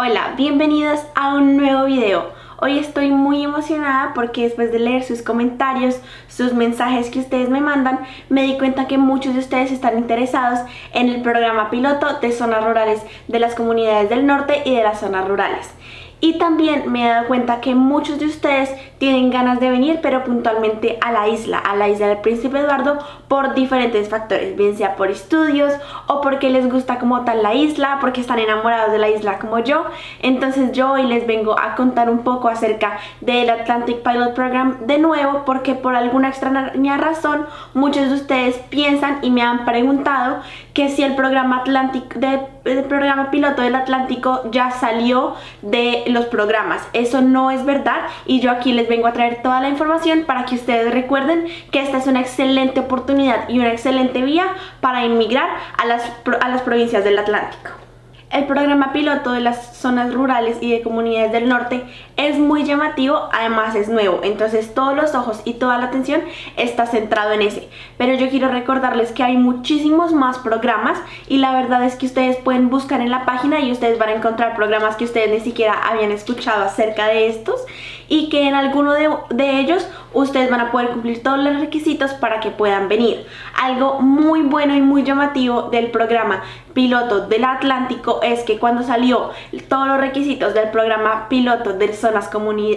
Hola, bienvenidos a un nuevo video. Hoy estoy muy emocionada porque después de leer sus comentarios, sus mensajes que ustedes me mandan, me di cuenta que muchos de ustedes están interesados en el programa piloto de zonas rurales de las comunidades del norte y de las zonas rurales. Y también me he dado cuenta que muchos de ustedes tienen ganas de venir, pero puntualmente a la isla del Príncipe Eduardo, por diferentes factores, bien sea por estudios o porque les gusta como tal la isla, porque están enamorados de la isla como yo. Entonces yo hoy les vengo a contar un poco acerca del Atlantic Pilot Program de nuevo, porque por alguna extraña razón muchos de ustedes piensan y me han preguntado que si el programa el programa piloto del Atlántico ya salió de los programas. Eso no es verdad y yo aquí les vengo a traer toda la información para que ustedes recuerden que esta es una excelente oportunidad y una excelente vía para inmigrar a las provincias del Atlántico. El programa piloto de las zonas rurales y de comunidades del norte es muy llamativo, además es nuevo, entonces todos los ojos y toda la atención está centrado en ese. Pero yo quiero recordarles que hay muchísimos más programas y la verdad es que ustedes pueden buscar en la página y ustedes van a encontrar programas que ustedes ni siquiera habían escuchado acerca de estos y que en alguno de ellos ustedes van a poder cumplir todos los requisitos para que puedan venir. Algo muy bueno y muy llamativo del programa piloto del Atlántico es que cuando salió todos los requisitos del programa piloto de zonas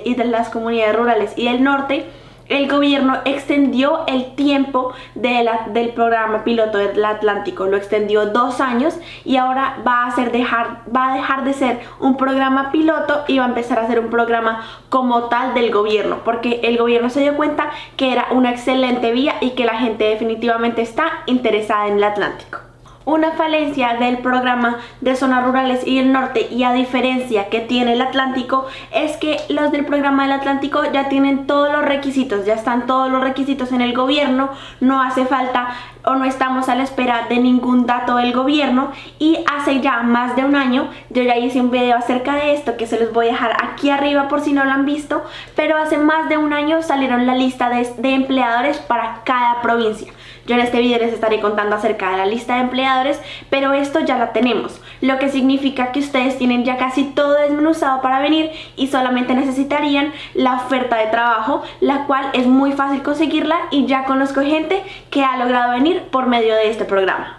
y de las comunidades rurales y del norte, el gobierno extendió el tiempo del programa piloto del Atlántico, lo extendió 2 años y ahora va a dejar de ser un programa piloto y va a empezar a ser un programa como tal del gobierno, porque el gobierno se dio cuenta que era una excelente vía y que la gente definitivamente está interesada en el Atlántico. Una falencia del programa de zonas rurales y el norte, y a diferencia que tiene el Atlántico, es que los del programa del Atlántico ya tienen todos los requisitos, ya están todos los requisitos en el gobierno, no hace falta o no estamos a la espera de ningún dato del gobierno. Y hace ya más de un año yo ya hice un video acerca de esto que se los voy a dejar aquí arriba por si no lo han visto, pero hace más de un año salieron la lista de empleadores para cada provincia. Yo en este video les estaré contando acerca de la lista de empleadores, pero esto ya la tenemos, lo que significa que ustedes tienen ya casi todo desmenuzado para venir y solamente necesitarían la oferta de trabajo, la cual es muy fácil conseguirla y ya conozco gente que ha logrado venir por medio de este programa.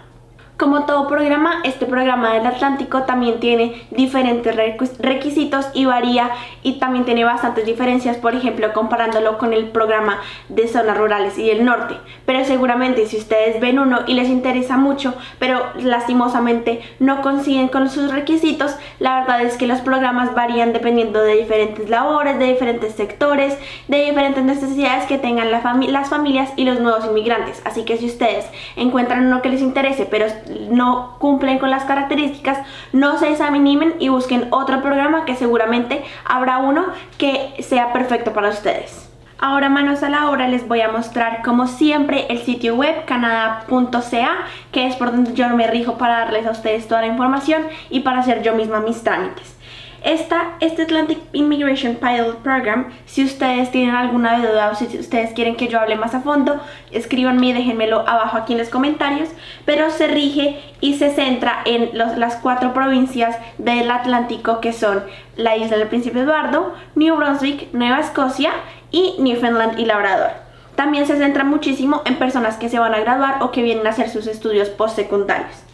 Como todo programa, este programa del Atlántico también tiene diferentes requisitos y varía, y también tiene bastantes diferencias, por ejemplo, comparándolo con el programa de zonas rurales y del norte. Pero seguramente si ustedes ven uno y les interesa mucho, pero lastimosamente no consiguen con sus requisitos, la verdad es que los programas varían dependiendo de diferentes labores, de diferentes sectores, de diferentes necesidades que tengan las familias y los nuevos inmigrantes. Así que si ustedes encuentran uno que les interese, pero no cumplen con las características, no se desanimen y busquen otro programa, que seguramente habrá uno que sea perfecto para ustedes. Ahora, manos a la obra, les voy a mostrar como siempre el sitio web canada.ca, que es por donde yo me rijo para darles a ustedes toda la información y para hacer yo misma mis trámites. Este Atlantic Immigration Pilot Program, si ustedes tienen alguna duda o si ustedes quieren que yo hable más a fondo, escríbanme y déjenmelo abajo aquí en los comentarios, pero se rige y se centra en las 4 provincias del Atlántico, que son la isla del Príncipe Eduardo, New Brunswick, Nueva Escocia y Newfoundland y Labrador. También se centra muchísimo en personas que se van a graduar o que vienen a hacer sus estudios postsecundarios.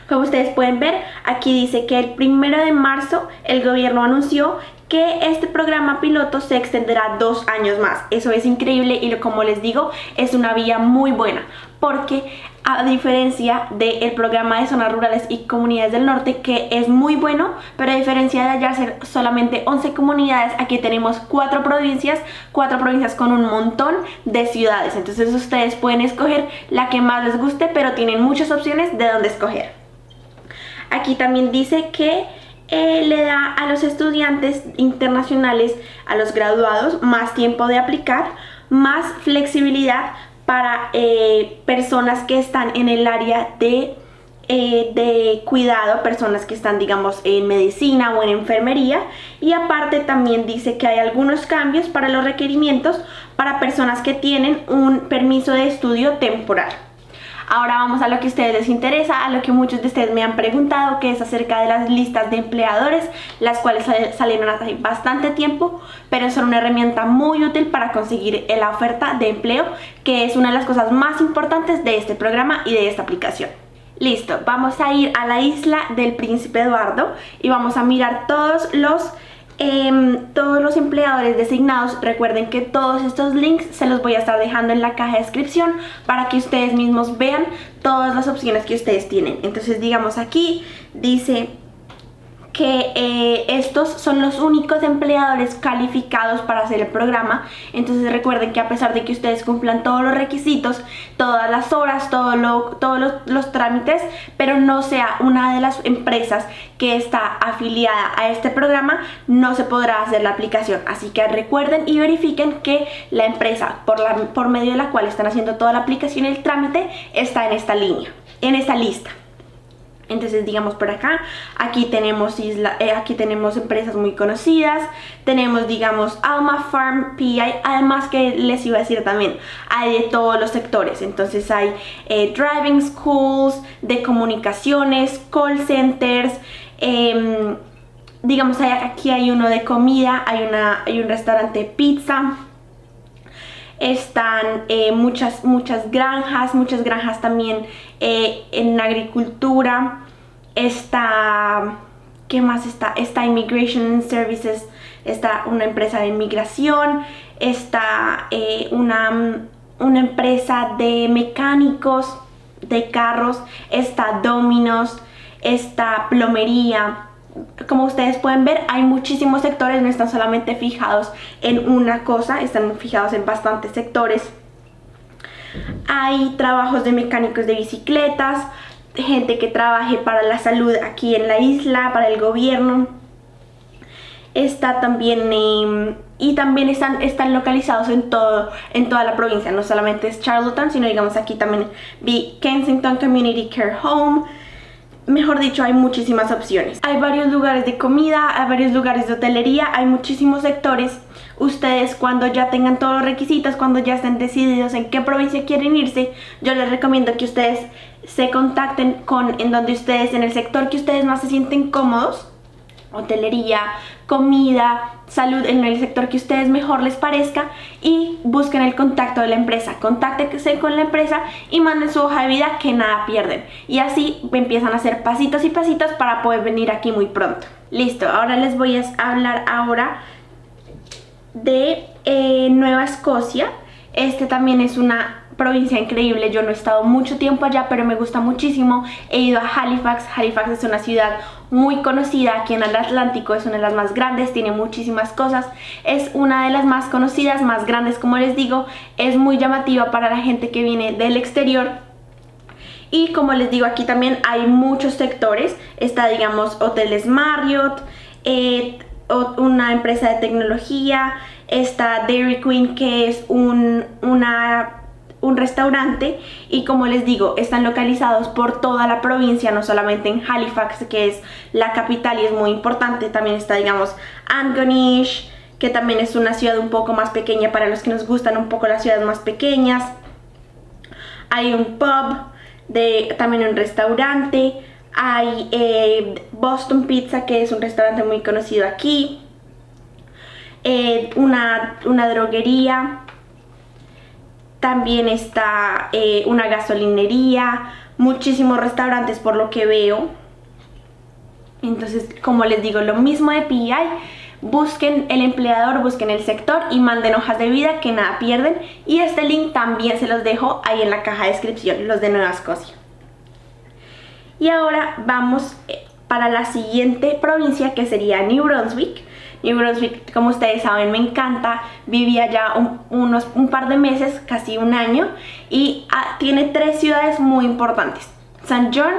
Como ustedes pueden ver, aquí dice que el 1 de marzo el gobierno anunció que este programa piloto se extenderá 2 años más. Eso es increíble y como les digo, es una vía muy buena, porque a diferencia del programa de zonas rurales y comunidades del norte, que es muy bueno, pero a diferencia de allá ser solamente 11 comunidades, aquí tenemos 4 provincias con un montón de ciudades. Entonces ustedes pueden escoger la que más les guste, pero tienen muchas opciones de dónde escoger. Aquí también dice que le da a los estudiantes internacionales, a los graduados, más tiempo de aplicar, más flexibilidad para personas que están en el área de cuidado, personas que están, digamos, en medicina o en enfermería. Y aparte también dice que hay algunos cambios para los requerimientos para personas que tienen un permiso de estudio temporal. Ahora vamos a lo que a ustedes les interesa, a lo que muchos de ustedes me han preguntado, que es acerca de las listas de empleadores, las cuales salieron hace bastante tiempo, pero son una herramienta muy útil para conseguir la oferta de empleo, que es una de las cosas más importantes de este programa y de esta aplicación. Listo, vamos a ir a la isla del Príncipe Eduardo y vamos a mirar todos los empleadores designados. Recuerden que todos estos links se los voy a estar dejando en la caja de descripción para que ustedes mismos vean todas las opciones que ustedes tienen. Entonces, digamos, aquí dice que estos son los únicos empleadores calificados para hacer el programa. Entonces recuerden que a pesar de que ustedes cumplan todos los requisitos, todas las horas, todos los trámites, pero no sea una de las empresas que está afiliada a este programa, no se podrá hacer la aplicación. Así que recuerden y verifiquen que la empresa por medio de la cual están haciendo toda la aplicación y el trámite está en esta línea, en esta lista. Entonces, digamos, por acá, aquí tenemos empresas muy conocidas, tenemos, digamos, Alma Farm, PI, además que les iba a decir también, hay de todos los sectores. Entonces hay driving schools, de comunicaciones, call centers, digamos, aquí hay uno de comida, hay un restaurante de pizza. Están muchas granjas también en agricultura. ¿Qué más está? Está Immigration Services, está una empresa de inmigración, está una empresa de mecánicos de carros, está Domino's, está plomería. Como ustedes pueden ver, hay muchísimos sectores, no están solamente fijados en una cosa, están fijados en bastantes sectores. Hay trabajos de mecánicos de bicicletas, gente que trabaje para la salud aquí en la isla, para el gobierno. Está también, y también están localizados en toda la provincia, no solamente es Charlottetown, sino digamos aquí también vi Kensington Community Care Home. Mejor dicho, hay muchísimas opciones. Hay varios lugares de comida, hay varios lugares de hotelería, hay muchísimos sectores. Ustedes, cuando ya tengan todos los requisitos, cuando ya estén decididos en qué provincia quieren irse, yo les recomiendo que ustedes se contacten en el sector que ustedes más se sienten cómodos. Hotelería, comida, salud, en el sector que a ustedes mejor les parezca, y busquen el contacto de la empresa. Contáctense con la empresa y manden su hoja de vida, que nada pierden, y así empiezan a hacer pasitos y pasitos para poder venir aquí muy pronto. Listo, ahora les voy a hablar de Nueva Escocia. Este también es una provincia increíble. Yo no he estado mucho tiempo allá, pero me gusta muchísimo. He ido a Halifax. Halifax es una ciudad muy conocida aquí en el Atlántico, es una de las más grandes, tiene muchísimas cosas, es una de las más conocidas, más grandes, como les digo, es muy llamativa para la gente que viene del exterior. Y como les digo, aquí también hay muchos sectores. Está, digamos, hoteles Marriott, una empresa de tecnología, está Dairy Queen, que es un restaurante, y como les digo, están localizados por toda la provincia, no solamente en Halifax, que es la capital y es muy importante. También está, digamos, Antigonish, que también es una ciudad un poco más pequeña para los que nos gustan un poco las ciudades más pequeñas. Hay un pub, también un restaurante. Hay Boston Pizza, que es un restaurante muy conocido aquí. Una droguería. También está una gasolinería, muchísimos restaurantes por lo que veo. Entonces, como les digo, lo mismo de PI, busquen el empleador, busquen el sector y manden hojas de vida, que nada pierden. Y este link también se los dejo ahí en la caja de descripción, los de Nueva Escocia. Y ahora vamos para la siguiente provincia, que sería New Brunswick. New Brunswick, como ustedes saben, me encanta. Viví allá un par de meses, casi un año, y tiene 3 ciudades muy importantes: St. John,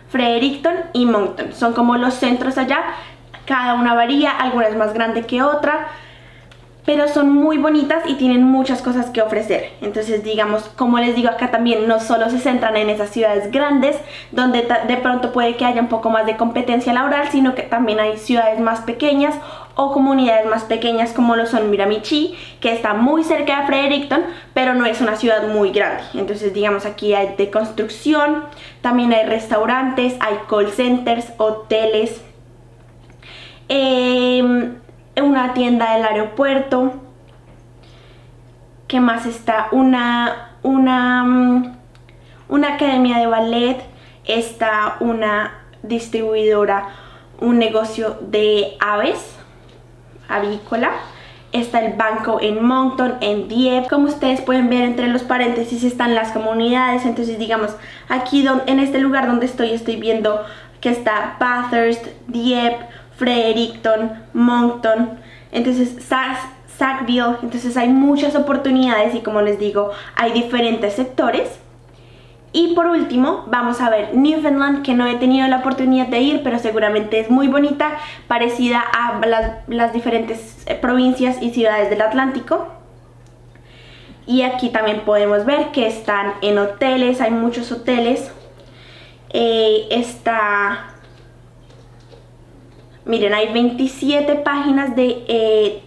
Fredericton y Moncton. Son como los centros allá. Cada una varía, alguna es más grande que otra, pero son muy bonitas y tienen muchas cosas que ofrecer. Entonces, digamos, como les digo, acá también no solo se centran en esas ciudades grandes, donde de pronto puede que haya un poco más de competencia laboral, sino que también hay ciudades más pequeñas o comunidades más pequeñas como lo son Miramichi, que está muy cerca de Fredericton, pero no es una ciudad muy grande. Entonces digamos aquí hay de construcción, también hay restaurantes, hay call centers, hoteles, una tienda del aeropuerto. ¿Qué más está? Una academia de ballet, está una distribuidora, un negocio de aves, avícola, está el banco en Moncton, en Dieppe. Como ustedes pueden ver, entre los paréntesis están las comunidades. Entonces digamos aquí en este lugar donde estoy viendo que está Bathurst, Dieppe, Fredericton, Moncton, entonces Sackville. Entonces hay muchas oportunidades y, como les digo, hay diferentes sectores. Y por último vamos a ver Newfoundland, que no he tenido la oportunidad de ir, pero seguramente es muy bonita, parecida a las diferentes provincias y ciudades del Atlántico. Y aquí también podemos ver que están en hoteles, hay muchos hoteles. Miren, hay 27 páginas de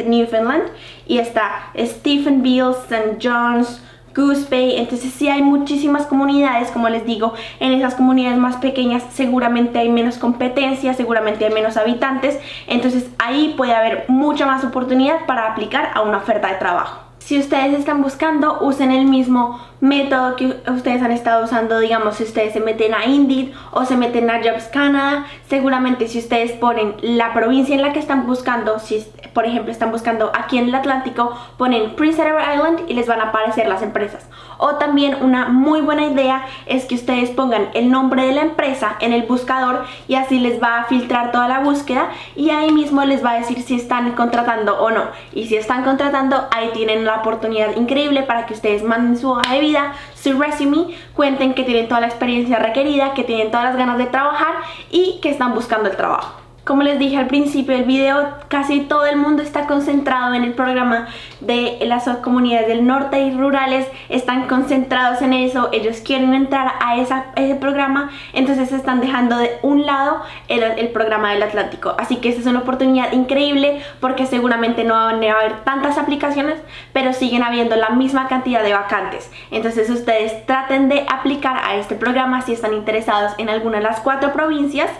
Newfoundland, y está Stephenville, St. John's, Goose Bay. Entonces sí hay muchísimas comunidades. Como les digo, en esas comunidades más pequeñas seguramente hay menos competencia, seguramente hay menos habitantes, entonces ahí puede haber mucha más oportunidad para aplicar a una oferta de trabajo. Si ustedes están buscando, usen el mismo método que ustedes han estado usando. Digamos, si ustedes se meten a Indeed o se meten a Jobs Canada, seguramente si ustedes ponen la provincia en la que están buscando, si por ejemplo están buscando aquí en el Atlántico, ponen Prince Edward Island y les van a aparecer las empresas. O también una muy buena idea es que ustedes pongan el nombre de la empresa en el buscador, y así les va a filtrar toda la búsqueda y ahí mismo les va a decir si están contratando o no. Y si están contratando, ahí tienen la oportunidad increíble para que ustedes manden su hoja de vida, su resume, cuenten que tienen toda la experiencia requerida, que tienen todas las ganas de trabajar y que están buscando el trabajo. Como les dije al principio del video, casi todo el mundo está concentrado en el programa de las comunidades del norte y rurales, están concentrados en eso, ellos quieren entrar a ese programa, entonces están dejando de un lado el programa del Atlántico. Así que esta es una oportunidad increíble, porque seguramente no van a haber tantas aplicaciones, pero siguen habiendo la misma cantidad de vacantes. Entonces ustedes traten de aplicar a este programa si están interesados en alguna de las 4 provincias.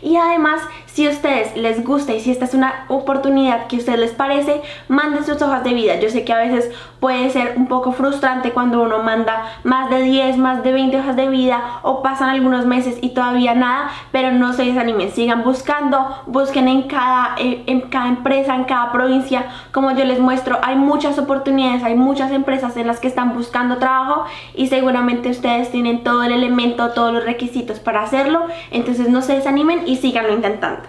Y además, si a ustedes les gusta y si esta es una oportunidad que a ustedes les parece, manden sus hojas de vida. Yo sé que a veces puede ser un poco frustrante cuando uno manda más de 10, más de 20 hojas de vida, o pasan algunos meses y todavía nada, pero no se desanimen, sigan buscando, busquen en cada empresa, en cada provincia. Como yo les muestro, hay muchas oportunidades, hay muchas empresas en las que están buscando trabajo y seguramente ustedes tienen todo el elemento, todos los requisitos para hacerlo. Entonces no se desanimen y síganlo intentando.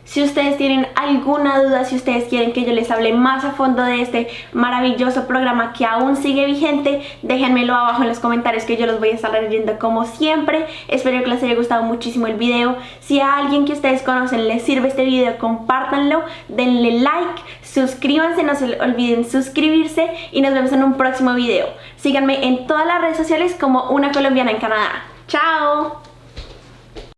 Si ustedes tienen alguna duda, si ustedes quieren que yo les hable más a fondo de este maravilloso programa que aún sigue vigente, déjenmelo abajo en los comentarios, que yo los voy a estar leyendo como siempre. Espero que les haya gustado muchísimo el video. Si a alguien que ustedes conocen les sirve este video, compártanlo, denle like, suscríbanse, no se olviden suscribirse y nos vemos en un próximo video. Síganme en todas las redes sociales como Una Colombiana en Canadá. ¡Chao!